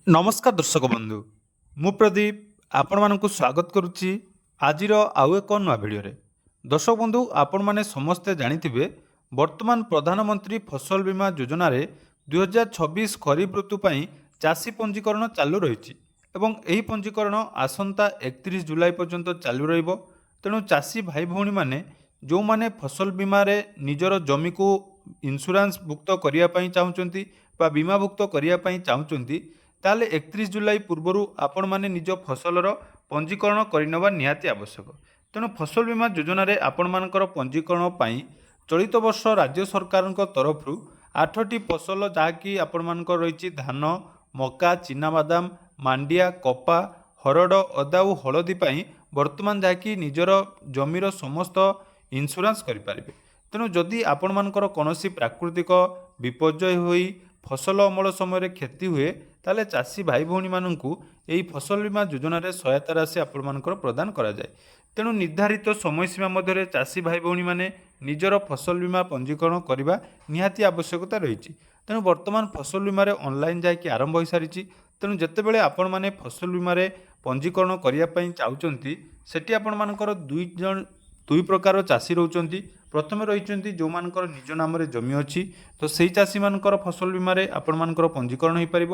नमस्कार दर्शक बंधु मु प्रदीप आपण मानक स्वागत करुच्ची आजिर आउ एक नुआ भिडियो दर्शक बंधु आपण माने समस्ते जानिथिबे वर्तमान प्रधानमंत्री फसल बीमा योजना रे 2026 खरीफ ऋतु पई चाषी पंजीकरण चालू रही एवं एही पंजीकरण आसंता 31 जुलाई पर्यंत चालू रहिबो। तेणु चाषी भाई भौणी माने जो माने फसल बीमा रे निजर जमी को इंश्योरेंस भुक्त करिया पई चाहुचंती बा बीमा भुक्त करिया पई चाहुचंती ताले 31 जुलाई पूर्वर आपण माने निज फसलर पंजीकरण करनेबा निहाती आवश्यक। तेणु फसल बीमा योजना रे आपण मानकर पंजीकरण पई चलित वर्ष राज्य सरकार तरफ 8टी फसल जहाँकि आपण मानकर रही धान मका चीनाबादाम मांडिया कपा हरड़ अदा और हलदी पई वर्तमान जहाँकि निजर जमीर समस्त इंश्योरेंस करें। तेणु जदि आपण मानकर कौनसी प्राकृतिक विपर्यय होई फसल अमल समय क्षति हुए ताले चाषी भाई भौणी मानू यही फसल बीमा योजना रे सहायता राशि आपण मानकर प्रदान करा जाए। तेणु निर्धारित समय सीमा मध्य चाषी भाई भौणी माने निजर फसल बीमा पंजीकरण करने निहाती आवश्यकता रही। तेणु वर्तमान फसल बीमा ऑनलाइन जाकि आरंभ हो सारी। तेणु जितेबाला आपण माने फसल बीमा पंजीकरण करने चाहते सेठी आपण मानकर दुई प्रकार चाषी रोचंती। प्रथम रही जो मानकर निज नाम जमी अच्छी तो सही चाषी मानकर फसल बीमा आपण मानकर पंजीकरण हो पार।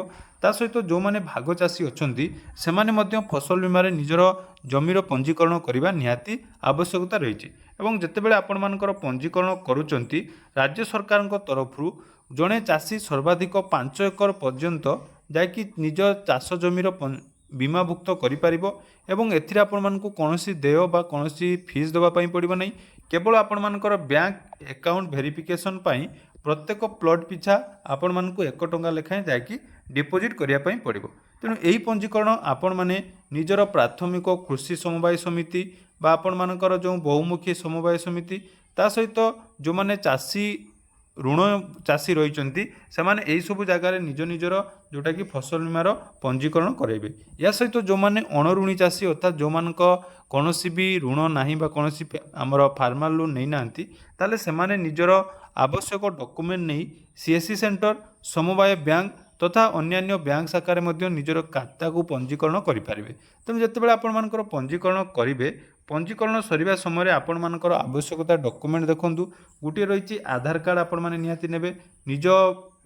ता सहित जो माने भाग चाषी अच्छा से माने फसल बीमा निजर जमीर पंजीकरण करने निहाती आवश्यकता रही। एवं जितेबाला आपण मानकर पंजीकरण करुचंती राज्य सरकार तरफ जड़े चाषी सर्वाधिक 5 एकर पर्यंत जाकि निज चाष जमीर बीमाभुक्त करिपारिबो एवं एथिरे आपण मानकु कोनोसी देय बा कोनोसी फीस देबा पई पड़िबो नै। केवल आपण मानकर बैंक अकाउंट वेरिफिकेशन पई प्रत्येक प्लॉट पिछा आपण मानकु 1 टंका लेखाएं जाकि डिपोजिट करिया पई पड़िबो। तेणु एही पंजीकरण आपण माने निजर प्राथमिक कृषि समवाय समिति बा आपण मानकर जो बहुमुखी समवाय समिति ता सहित जो माने चाषी ऋण चाषी रही से यही सब जगार निज निजर जोटा कि फसल बीमार पंजीकरण करेंगे। या सहित जो मैंने अणऋणी चाषी अर्थात जो मान कौन भी ऋण ना कौन आमर फार्मर लोन नहीं ना ताले से माने निजर आवश्यक डॉक्यूमेंट नहीं सीएससी सेंटर समवाय बैंक तथा अन्यान्य बैंक शाखार निजर खाता को पंजीकरण करेंगे। तेणु जितेबाला आपण मानकर पंजीकरण करेंगे पंजीकरण सरिबा समय आपण मानकर आवश्यकता डॉक्यूमेंट देखंतु गोटे रही आधार कार्ड आपण माने निहाती नेबे निज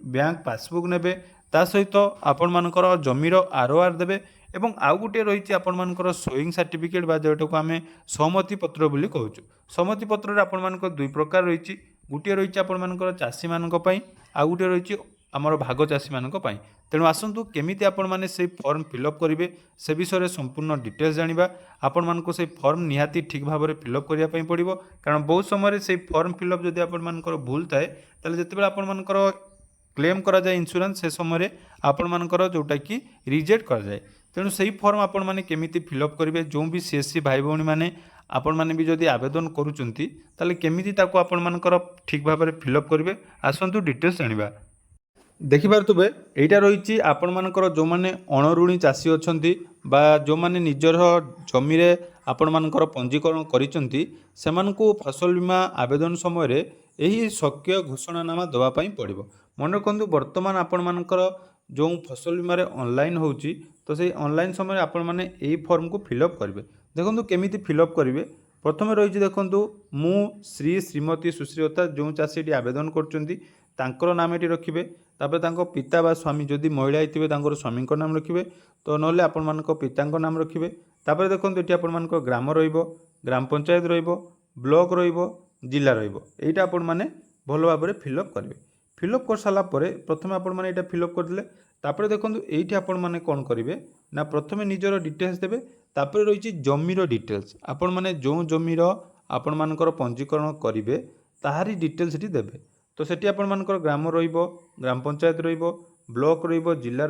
बैंक पासबुक नेबे ता सहित आपण मानकर जमीर आरओआर देबे एवं आउ गोटे रही आपण मानकर सोइंग सर्टिफिकेट बा जोटा को आमे सहमति पत्र बोली कहूछु। सहमति पत्र रे आपण मानकर दुई प्रकार रही गोटे रही आपण मानकर चाषी मानक पई आ गोटे रही आमर भाग चाषी मानक पई। तेणु आसंतु केमिति आपण माने से फॉर्म फिलअप करेंगे से विषय संपूर्ण डिटेल्स जानिबा। आपण मानको से फॉर्म निहाती ठीक भाव में फिलअप करिया पई पड़िबो कारण बहुत समय से फॉर्म फिलअप जदि आपण मानकर भूल थाए ताले जेतेबेला आपण मानकर क्लेम करा जाए इंश्योरेंस से समय आपण मानकर जोटा कि रिजेक्ट करा जाए। तेणु सही फॉर्म आपण माने केमिति फिलअप करेंगे जो भी सीएससी भाई भौणी माने आपण माने भी जदि आवेदन करूचंती ताले केमिति ताको आपण मानकर ठीक भाव में फिलअप करेंगे आसंतु डिटेल्स जानिबा। देखिपारे यहाँ रही आपण मानकर जो मैंने अणऋणी चाषी अच्छा बा जो मैंने निजर जमी आपण मानकर पंजीकरण करिसेंती सेमानकु फसल बीमा आवेदन समय यही सक्रिय घोषणानामा देवाई पड़ो। मन रखु वर्तमान आपण मानकर जो फसल बीमा ऑनलाइन होची तो से ऑनलाइन समय आपण माने यही फॉर्म को फिलअप करेंगे। देखो केमिति फिलअप करेंगे प्रथम रही देखूँ मु श्री श्रीमती सुश्री अर्थात जो चाषी आवेदन कर नाम ये रखिए तापर पिता बा स्वामी जदि महिला होते स्वामी नाम रखिए तो ना आपण मान पिता नाम रखिए। तापर देखो ये आपण मान ग्राम ग्राम पंचायत ब्लॉक जिला रहा आपण मैंने भल भाव में फिलअप करेंगे। फिलअप कर सारापर प्रथम आपण मैंने यहाँ फिलअप करदे तापर देखो ये आपण मैंने कौन करेंगे ना प्रथम निजर डिटेल्स देवे तापर रही जमीर डिटेल्स आपण मैंने जो जमीर आपण मानकर पंजीकरण करेंगे ताहारी डिटेल्स देवे। तो सेठी आपण मानकर ग्राम ग्राम पंचायत ब्लॉक जिला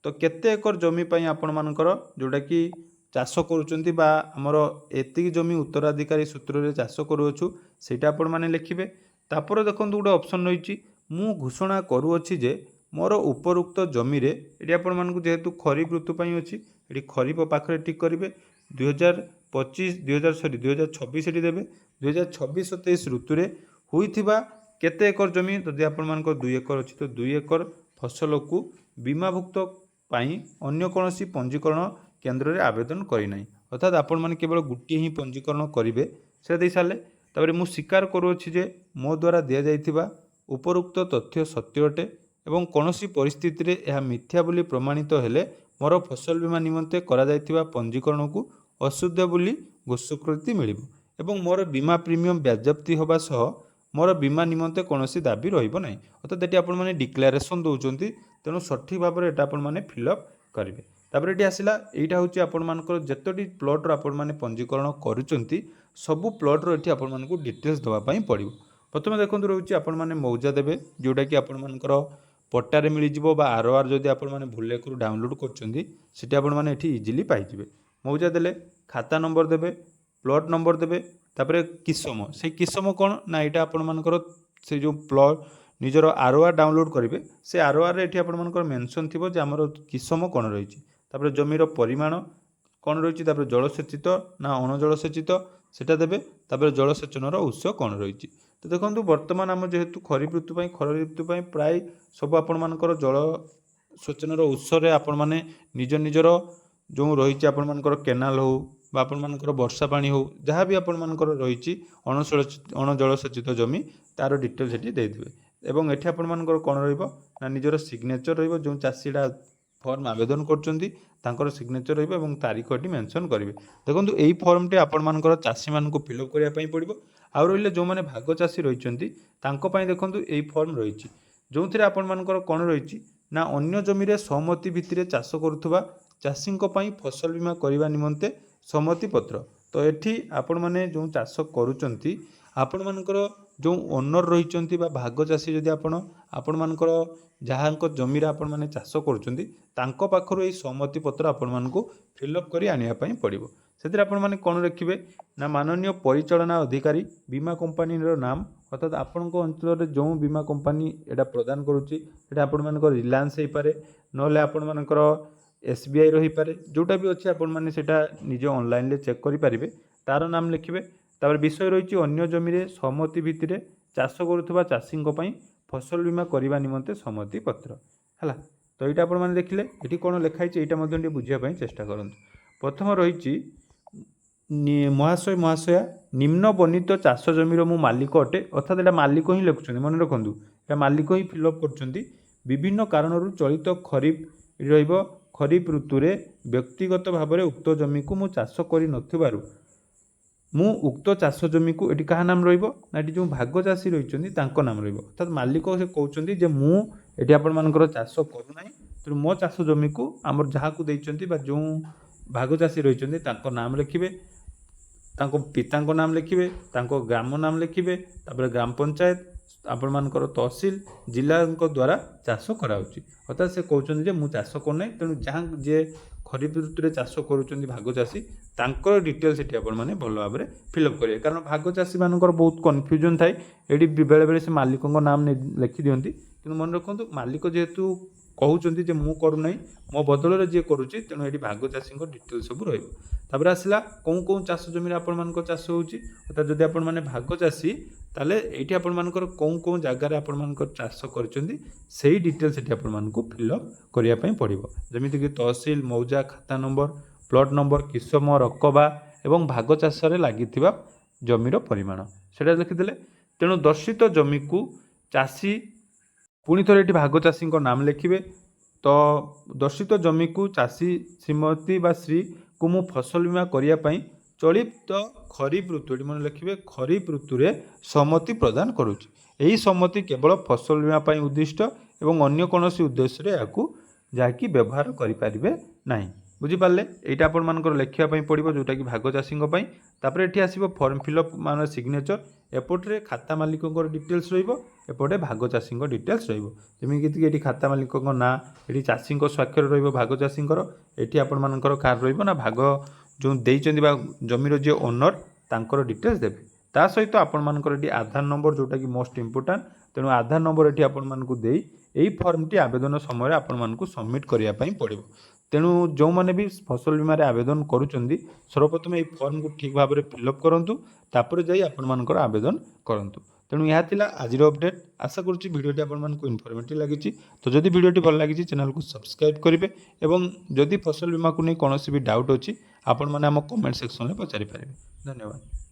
तो केते एकर जमी पई आपण मानकर जोटा कि चाष करूचंती बा हमर एतिक जमी उत्तराधिकारी सूत्र रे चाष करूछु सेटा आपण माने लिखिबे। तापर देखो गोटे ऑप्शन रही मु घोषणा करूअछि जे मोर उपरोक्त जमी रे एटी आपण मानकु जेहेतु खरीफ ऋतु पई अछि एटी खरीफ पाखरे टिक करिवे 2026 एटी देबे 2026-27 ऋतु रे होइथिबा केते एकर जमी जदि आपण मानकर 2 एकर अछि तो 2 एकर फसल को बीमाभुक्त ପାଇଁ ଅନ୍ୟ କୌଣସି ପଞ୍ଜୀକରଣ କେନ୍ଦ୍ରରେ ଆବେଦନ କରିନାହିଁ। ଅର୍ଥାତ୍ ଆପଣମାନେ କେବଳ ଗୋଟିଏ ହିଁ ପଞ୍ଜୀକରଣ କରିବେ ସେଟା ଦେଇ ସାରିଲେ। ତାପରେ ମୁଁ ସ୍ୱୀକାର କରୁଅଛି ଯେ ମୋ ଦ୍ୱାରା ଦିଆଯାଇଥିବା ଉପରୋକ୍ତ ତଥ୍ୟ ସତ୍ୟ ଅଟେ ଏବଂ କୌଣସି ପରିସ୍ଥିତିରେ ଏହା ମିଥ୍ୟା ବୋଲି ପ୍ରମାଣିତ ହେଲେ ମୋର ଫସଲ ବୀମା ନିମନ୍ତେ କରାଯାଇଥିବା ପଞ୍ଜୀକରଣକୁ ଅଶୁଦ୍ଧ ବୋଲି ସ୍ୱୀକୃତି ମିଳିବ ଏବଂ ମୋର ବୀମା ପ୍ରିମିୟମ୍ ବାଜ୍ୟାପ୍ତି ହେବା ସହ ମୋର ବୀମା ନିମନ୍ତେ କୌଣସି ଦାବି ରହିବ ନାହିଁ। ଅର୍ଥାତ୍ ଏଠି ଆପଣମାନେ ଡିକ୍ଲାରେସନ୍ ଦେଉଛନ୍ତି, ତେଣୁ ସଠିକ୍ ଭାବରେ ଏଇଟା ଆପଣମାନେ ଫିଲ୍ଅପ୍ କରିବେ। ତାପରେ ଏଠି ଆସିଲା, ଏଇଟା ହେଉଛି ଆପଣମାନଙ୍କର ଯେତୋଟି ପ୍ଲଟ୍ର ଆପଣମାନେ ପଞ୍ଜୀକରଣ କରୁଛନ୍ତି ସବୁ ପ୍ଲଟ୍ର ଏଠି ଆପଣମାନଙ୍କୁ ଡିଟେଲ୍ସ ଦେବା ପାଇଁ ପଡ଼ିବ। ପ୍ରଥମେ ଦେଖନ୍ତୁ ରହୁଛି ଆପଣମାନେ ମୌଜା ଦେବେ, ଯେଉଁଟାକି ଆପଣମାନଙ୍କର ପଟ୍ଟାରେ ମିଳିଯିବ ବା ଆରଆର୍ ଯଦି ଆପଣମାନେ ଭୁଲରେଖରୁ ଡାଉନଲୋଡ଼୍ କରୁଛନ୍ତି ସେଠି ଆପଣମାନେ ଏଠି ଇଜିଲି ପାଇଯିବେ। ମୌଜା ଦେଲେ, ଖାତା ନମ୍ବର ଦେବେ, ପ୍ଲଟ୍ ନମ୍ବର ଦେବେ, ତାପରେ କିସମ, ସେଇ କିସମ କ'ଣ ନା ଏଇଟା ଆପଣମାନଙ୍କର ସେ ଯେଉଁ ପ୍ଲଟ୍ ନିଜର ଆରଆର୍ ଡାଉନଲୋଡ଼୍ କରିବେ ସେ ଆରଆର୍ରେ ଏଠି ଆପଣମାନଙ୍କର ମେନସନ୍ ଥିବ ଯେ ଆମର କିସମ କ'ଣ ରହିଛି। ତାପରେ ଜମିର ପରିମାଣ କ'ଣ ରହିଛି, ତାପରେ ଜଳସେଚିତ ନା ଅଣଜଳସେଚିତ ସେଟା ଦେବେ, ତାପରେ ଜଳସେଚନର ଉତ୍ସ କ'ଣ ରହିଛି। ତ ଦେଖନ୍ତୁ ବର୍ତ୍ତମାନ ଆମ ଯେହେତୁ ଖରିଫ ଋତୁ ପାଇଁ ପ୍ରାୟ ସବୁ ଆପଣମାନଙ୍କର ଜଳସେଚନର ଉତ୍ସରେ ଆପଣମାନେ ନିଜର ଯେଉଁ ରହିଛି ଆପଣମାନଙ୍କର କେନାଲ ହେଉ ବା ଆପଣମାନଙ୍କର ବର୍ଷା ପାଣି ହେଉ ଯାହା ବି ଆପଣମାନଙ୍କର ରହିଛି ଅଣଜଳସେଚିତ ଜମି ତାର ଡିଟେଲ୍ ସେଠି ଦେଇଦେବେ। ଏବଂ ଏଠି ଆପଣମାନଙ୍କର କ'ଣ ରହିବ ନା ନିଜର ସିଗ୍ନେଚର ରହିବ, ଯେଉଁ ଚାଷୀଟା ଫର୍ମ ଆବେଦନ କରୁଛନ୍ତି ତାଙ୍କର ସିଗ୍ନେଚର ରହିବ ଏବଂ ତାରିଖ ଏଠି ମେନସନ୍ କରିବେ। ଦେଖନ୍ତୁ ଏଇ ଫର୍ମଟି ଆପଣମାନଙ୍କର ଚାଷୀମାନଙ୍କୁ ଫିଲ୍ଅପ୍ କରିବା ପାଇଁ ପଡ଼ିବ। ଆଉ ରହିଲେ ଯେଉଁମାନେ ଭାଗ ଚାଷୀ ରହିଛନ୍ତି ତାଙ୍କ ପାଇଁ ଦେଖନ୍ତୁ ଏଇ ଫର୍ମ ରହିଛି, ଯେଉଁଥିରେ ଆପଣମାନଙ୍କର କ'ଣ ରହିଛି ନା ଅନ୍ୟ ଜମିରେ ସହମତି ଭିତ୍ତିରେ ଚାଷ କରୁଥିବା ଚାଷୀଙ୍କ ପାଇଁ ଫସଲ ବୀମା କରିବା ନିମନ୍ତେ ସମ୍ମତି ପତ୍ର। ତ ଏଠି ଆପଣମାନେ ଯେଉଁ ଚାଷ କରୁଛନ୍ତି ଆପଣମାନଙ୍କର ଯେଉଁ ଓନର୍ ରହିଛନ୍ତି ବା ଭାଗ ଚାଷୀ ଯଦି ଆପଣମାନଙ୍କର ଯାହାଙ୍କ ଜମିରେ ଆପଣମାନେ ଚାଷ କରୁଛନ୍ତି ତାଙ୍କ ପାଖରୁ ଏଇ ସହମତି ପତ୍ର ଆପଣମାନଙ୍କୁ ଫିଲ୍ଅପ୍ କରି ଆଣିବା ପାଇଁ ପଡ଼ିବ। ସେଥିରେ ଆପଣମାନେ କ'ଣ ଲେଖିବେ ନା ମାନନୀୟ ପରିଚାଳନା ଅଧିକାରୀ ବୀମା କମ୍ପାନୀର ନାମ, ଅର୍ଥାତ୍ ଆପଣଙ୍କ ଅଞ୍ଚଳରେ ଯେଉଁ ବୀମା କମ୍ପାନୀ ଏଇଟା ପ୍ରଦାନ କରୁଛି ସେଇଟା ଆପଣମାନଙ୍କର ରିଲାଏନ୍ସ ହେଇପାରେ, ନହେଲେ ଆପଣମାନଙ୍କର SBI ରହିପାରେ, ଯେଉଁଟା ବି ଅଛି ଆପଣମାନେ ସେଇଟା ନିଜେ ଅନଲାଇନ୍ରେ ଚେକ୍ କରିପାରିବେ। ତାର ନାମ ଲେଖିବେ। ତାପରେ ବିଷୟ ରହିଛି ଅନ୍ୟ ଜମିରେ ସହମତି ଭିତ୍ତିରେ ଚାଷ କରୁଥିବା ଚାଷୀଙ୍କ ପାଇଁ ଫସଲ ବୀମା କରିବା ନିମନ୍ତେ ସମ୍ମତି ପତ୍ର ହେଲା। ତ ଏଇଟା ଆପଣମାନେ ଦେଖିଲେ, ଏଠି କ'ଣ ଲେଖା ହେଇଛି ଏଇଟା ମଧ୍ୟ ଟିକେ ବୁଝିବା ପାଇଁ ଚେଷ୍ଟା କରନ୍ତୁ। ପ୍ରଥମ ରହିଛି ମହାଶୟା ନିମ୍ନ ବର୍ଣ୍ଣିତ ଚାଷ ଜମିର ମୁଁ ମାଲିକ ଅଟେ, ଅର୍ଥାତ୍ ଏଇଟା ମାଲିକ ହିଁ ଲେଖୁଛନ୍ତି, ମନେ ରଖନ୍ତୁ ଏଇଟା ମାଲିକ ହିଁ ଫିଲ୍ଅପ୍ କରୁଛନ୍ତି। ବିଭିନ୍ନ କାରଣରୁ ଚଳିତ ଖରିଫ ରହିବ ଖରିଫ ଋତୁରେ ବ୍ୟକ୍ତିଗତ ଭାବରେ ଉକ୍ତ ଜମିକୁ ମୁଁ ଚାଷ କରିନଥିବାରୁ ମୁଁ ଉକ୍ତ ଚାଷ ଜମିକୁ, ଏଠି କାହା ନାମ ରହିବ ନା ଏଠି ଯେଉଁ ଭାଗ ଚାଷୀ ରହିଛନ୍ତି ତାଙ୍କ ନାମ ରହିବ। ଅର୍ଥାତ୍ ମାଲିକ ସେ କହୁଛନ୍ତି ଯେ ମୁଁ ଏଠି ଆପଣମାନଙ୍କର ଚାଷ କରୁନାହିଁ, ତେଣୁ ମୋ ଚାଷ ଜମିକୁ ଆମର ଯାହାକୁ ଦେଇଛନ୍ତି ବା ଯେଉଁ ଭାଗ ଚାଷୀ ରହିଛନ୍ତି ତାଙ୍କ ନାମ ଲେଖିବେ, ତାଙ୍କ ପିତାଙ୍କ ନାମ ଲେଖିବେ, ତାଙ୍କ ଗ୍ରାମ ନାମ ଲେଖିବେ, ତାପରେ ଗ୍ରାମ ପଞ୍ଚାୟତ ଆପଣମାନଙ୍କର ତହସିଲ ଜିଲ୍ଲାଙ୍କ ଦ୍ୱାରା ଚାଷ କରାହେଉଛି। ଅର୍ଥାତ୍ ସେ କହୁଛନ୍ତି ଯେ ମୁଁ ଚାଷ କରୁନାହିଁ, ତେଣୁ ଯିଏ ଖରିଫ ଋତୁରେ ଚାଷ କରୁଛନ୍ତି ଭାଗ ଚାଷୀ ତାଙ୍କର ଡିଟେଲ୍ସ ଏଠି ଆପଣମାନେ ଭଲ ଭାବରେ ଫିଲ୍ଅପ୍ କରିବେ। କାରଣ ଭାଗ ଚାଷୀମାନଙ୍କର ବହୁତ କନଫ୍ୟୁଜନ୍ ଥାଏ, ଏଠି ବେଳେବେଳେ ସେ ମାଲିକଙ୍କ ନାମ ଲେଖିଦିଅନ୍ତି, କିନ୍ତୁ ମନେ ରଖନ୍ତୁ ମାଲିକ ଯେହେତୁ କହୁଛନ୍ତି ଯେ ମୁଁ କରୁନାହିଁ ମୋ ବଦଳରେ ଯିଏ କରୁଛି, ତେଣୁ ଏଠି ଭାଗ ଚାଷୀଙ୍କ ଡିଟେଲ୍ ସବୁ ରହିବ। ତାପରେ ଆସିଲା କେଉଁ ଚାଷ ଜମିରେ ଆପଣମାନଙ୍କ ଚାଷ ହେଉଛି, ଅର୍ଥାତ୍ ଯଦି ଆପଣମାନେ ଭାଗ ଚାଷୀ ତାହେଲେ ଏଇଠି ଆପଣମାନଙ୍କର କେଉଁ ଜାଗାରେ ଆପଣମାନଙ୍କର ଚାଷ କରିଛନ୍ତି ସେଇ ଡିଟେଲ୍ସ ଏଠି ଆପଣମାନଙ୍କୁ ଫିଲ୍ଅପ୍ କରିବା ପାଇଁ ପଡ଼ିବ। ଯେମିତିକି ତହସିଲ, ମୌଜା, ଖାତା ନମ୍ବର, ପ୍ଲଟ୍ ନମ୍ବର, କିସମ, ରକବା ଏବଂ ଭାଗ ଚାଷରେ ଲାଗିଥିବା ଜମିର ପରିମାଣ ସେଇଟା ଲେଖିଦେଲେ। ତେଣୁ ଦର୍ଶିତ ଜମିକୁ ଚାଷୀ, ପୁଣି ଥରେ ଏଠି ଭାଗ ଚାଷୀଙ୍କ ନାମ ଲେଖିବେ। ତ ଦର୍ଶିତ ଜମିକୁ ଚାଷୀ ଶ୍ରୀମତୀ ବା ଶ୍ରୀକୁ ମୁଁ ଫସଲ ବୀମା କରିବା ପାଇଁ ଚଳିତ ଖରିଫ ଋତୁ, ଏଠି ମନେ ଲେଖିବେ ଖରିଫ ଋତୁରେ ସମ୍ମତି ପ୍ରଦାନ କରୁଛି। ଏହି ସମ୍ମତି କେବଳ ଫସଲ ବୀମା ପାଇଁ ଉଦ୍ଦିଷ୍ଟ ଏବଂ ଅନ୍ୟ କୌଣସି ଉଦ୍ଦେଶ୍ୟରେ ଏହାକୁ ଯାହାକି ବ୍ୟବହାର କରିପାରିବେ ନାହିଁ। ବୁଝିପାରିଲେ, ଏଇଟା ଆପଣମାନଙ୍କର ଲେଖିବା ପାଇଁ ପଡ଼ିବ ଯେଉଁଟାକି ଭାଗ ଚାଷୀଙ୍କ ପାଇଁ। ତାପରେ ଏଠି ଆସିବ ଫର୍ମ ଫିଲ୍ଅପ୍ ମାନେ ସିଗ୍ନେଚର, ଏପଟରେ ଖାତା ମାଲିକଙ୍କର ଡିଟେଲ୍ସ ରହିବ, ଏପଟେ ଭାଗ ଚାଷୀଙ୍କ ଡିଟେଲ୍ସ ରହିବ। ଯେମିତିକି ଏଠି ଖାତା ମାଲିକଙ୍କ ନାଁ, ଏଠି ଚାଷୀଙ୍କ ସ୍ୱାକ୍ଷର ରହିବ ଭାଗ ଚାଷୀଙ୍କର, ଏଠି ଆପଣମାନଙ୍କର କାହାର ରହିବ ନା ଭାଗ ଯେଉଁ ଦେଇଛନ୍ତି ବା ଜମିର ଯିଏ ଓନର୍ ତାଙ୍କର ଡିଟେଲ୍ସ ଦେବେ। ତା ସହିତ ଆପଣମାନଙ୍କର ଏଠି ଆଧାର ନମ୍ବର ଯେଉଁଟାକି ମୋଷ୍ଟ ଇମ୍ପୋର୍ଟାଣ୍ଟ, ତେଣୁ ଆଧାର ନମ୍ବର ଏଠି ଆପଣମାନଙ୍କୁ ଦେଇ ଏହି ଫର୍ମଟି ଆବେଦନ ସମୟରେ ଆପଣମାନଙ୍କୁ ସବମିଟ୍ କରିବା ପାଇଁ ପଡ଼ିବ। ତେଣୁ ଯେଉଁମାନେ ବି ଫସଲ ବୀମାରେ ଆବେଦନ କରୁଛନ୍ତି ସର୍ବପ୍ରଥମେ ଏହି ଫର୍ମକୁ ଠିକ୍ ଭାବରେ ଫିଲ୍ଅପ୍ କରନ୍ତୁ, ତାପରେ ଯାଇ ଆପଣମାନଙ୍କର ଆବେଦନ କରନ୍ତୁ। ତେଣୁ ଏହା ଥିଲା ଆଜିର ଅପଡେଟ୍। ଆଶା କରୁଛି ଭିଡ଼ିଓଟି ଆପଣମାନଙ୍କୁ ଇନଫର୍ମେଟିଭ୍ ଲାଗିଛି। ତ ଯଦି ଭିଡ଼ିଓଟି ଭଲ ଲାଗିଛି ଚ୍ୟାନେଲକୁ ସବସ୍କ୍ରାଇବ୍ କରିବେ ଏବଂ ଯଦି ଫସଲ ବୀମାକୁ ନେଇ କୌଣସି ବି ଡାଉଟ୍ ଅଛି ଆପଣମାନେ ଆମ କମେଣ୍ଟ ସେକ୍ସନରେ ପଚାରିପାରିବେ। ଧନ୍ୟବାଦ।